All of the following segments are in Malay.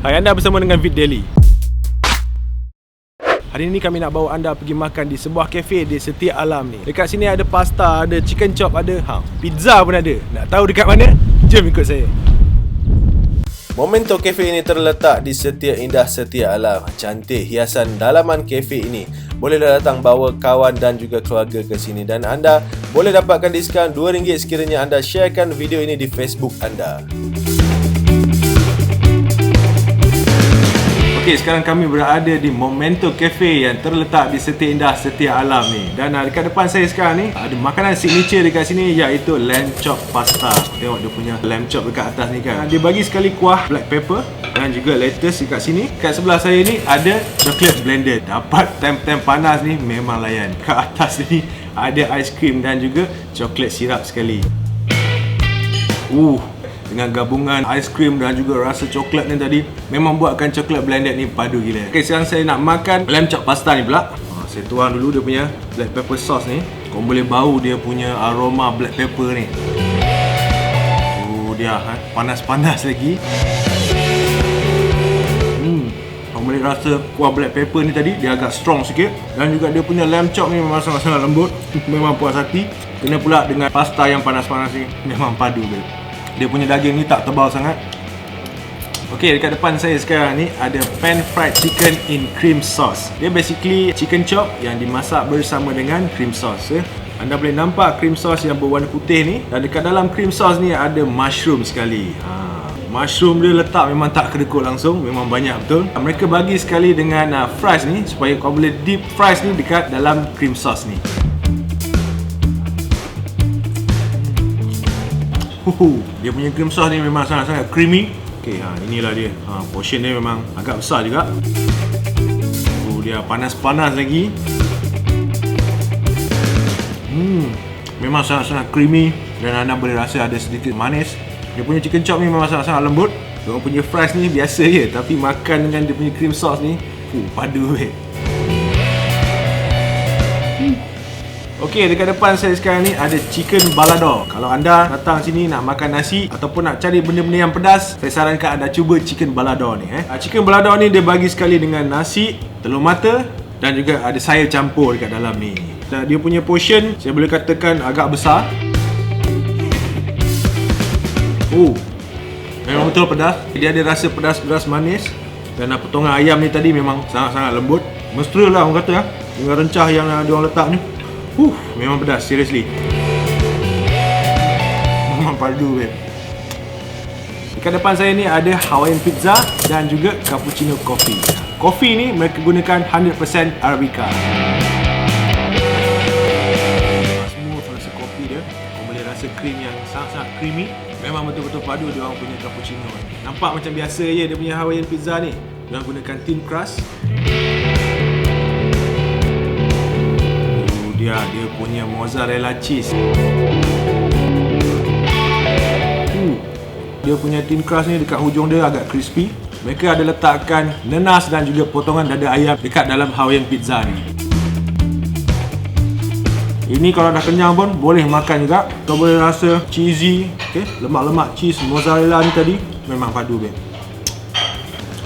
Hai, anda bersama dengan Vid Daily. Hari ini kami nak bawa anda pergi makan di sebuah kafe di Setia Alam ni. Dekat sini ada pasta, ada chicken chop, ada pizza pun ada. Nak tahu dekat mana? Jom ikut saya. Momento Cafe ini terletak di Setia Indah Setia Alam. Cantik hiasan dalaman kafe ini. Bolehlah datang bawa kawan dan juga keluarga ke sini. Dan anda boleh dapatkan diskaun RM2 sekiranya anda sharekan video ini di Facebook anda. Okey, sekarang kami berada di Momento Cafe yang terletak di Setia Indah Setia Alam ni. Dan dekat depan saya sekarang ni ada makanan signature dekat sini, iaitu lamb chop pasta. Tengok dia punya lamb chop dekat atas ni kan. Dia bagi sekali kuah black pepper dan juga lettuce dekat sini. Kat sebelah saya ni ada chocolate blended. Dapat time-time panas ni memang layan. Kat atas ni ada ais krim dan juga coklat sirap sekali. Dengan gabungan aiskrim dan juga rasa coklat ni tadi, memang buatkan coklat blended ni padu gila. Ok, sekarang saya nak makan lamb chop pasta ni pula. Saya tuang dulu dia punya black pepper sauce ni. Kau boleh bau dia punya aroma black pepper ni. Dia panas-panas lagi. Kau boleh rasa kuah black pepper ni tadi, dia agak strong sikit. Dan juga dia punya lamb chop ni memang sangat-sangat lembut. Memang puas hati. Kena pula dengan pasta yang panas-panas ni, memang padu babe. Dia punya daging ni tak tebal sangat. Okey, dekat depan saya sekarang ni ada pan fried chicken in cream sauce. Dia basically chicken chop yang dimasak bersama dengan cream sauce. Anda boleh nampak cream sauce yang berwarna putih ni. Dan dekat dalam cream sauce ni ada mushroom sekali. Mushroom dia letak memang tak kedekut langsung, memang banyak betul. Mereka bagi sekali dengan fries ni supaya kau boleh dip fries ni dekat dalam cream sauce ni. Dia punya cream sauce ni memang sangat-sangat creamy. Okey, inilah dia. Portion dia memang agak besar juga. Dia panas-panas lagi. Memang sangat-sangat creamy dan anda boleh rasa ada sedikit manis. Dia punya chicken chop ni memang sangat-sangat lembut. Dia punya fries ni biasa je, tapi makan dengan dia punya cream sauce ni, padu weh. Okey, dekat depan saya sekarang ni ada chicken balado. Kalau anda datang sini nak makan nasi ataupun nak cari benda-benda yang pedas, saya sarankan anda cuba chicken balado ni. Chicken balado ni dia bagi sekali dengan nasi, telur mata dan juga ada sayur campur dekat dalam ni. Dan dia punya portion saya boleh katakan agak besar. Memang betul pedas. Dia ada rasa pedas-pedas manis. Dan potongan ayam ni tadi memang sangat-sangat lembut. Mesra lah orang kata dengan rencah yang diorang letak ni. Memang pedas, seriously. Memang padu babe. Dekat depan saya ni ada Hawaiian pizza dan juga cappuccino coffee. Kopi ni mereka gunakan 100% Arabica. Smooth rasa kopi dia. Kau boleh rasa krim yang sangat-sangat creamy. Memang betul-betul padu dia orang punya cappuccino ni. Nampak macam biasa je dia punya Hawaiian pizza ni. Dia orang gunakan thin crust. Dia punya mozzarella cheese. Dia punya thin crust ni dekat hujung dia agak crispy. Mereka ada letakkan nenas dan juga potongan dada ayam dekat dalam Hawaiian pizza ni. Ini kalau dah kenyang pun boleh makan juga. Kau boleh rasa cheesy, lemak-lemak cheese mozzarella ni tadi memang padu babe.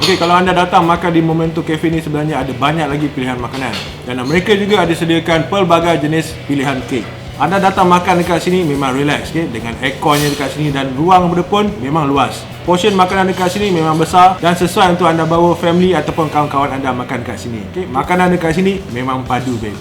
Okey, kalau anda datang makan di Momento Cafe ni sebenarnya ada banyak lagi pilihan makanan. Dan mereka juga ada sediakan pelbagai jenis pilihan kek. Anda datang makan dekat sini memang relax dengan airconnya dekat sini dan ruang dia pun memang luas. Portion makanan dekat sini memang besar dan sesuai untuk anda bawa family ataupun kawan-kawan anda makan dekat sini. Makanan dekat sini memang padu babe.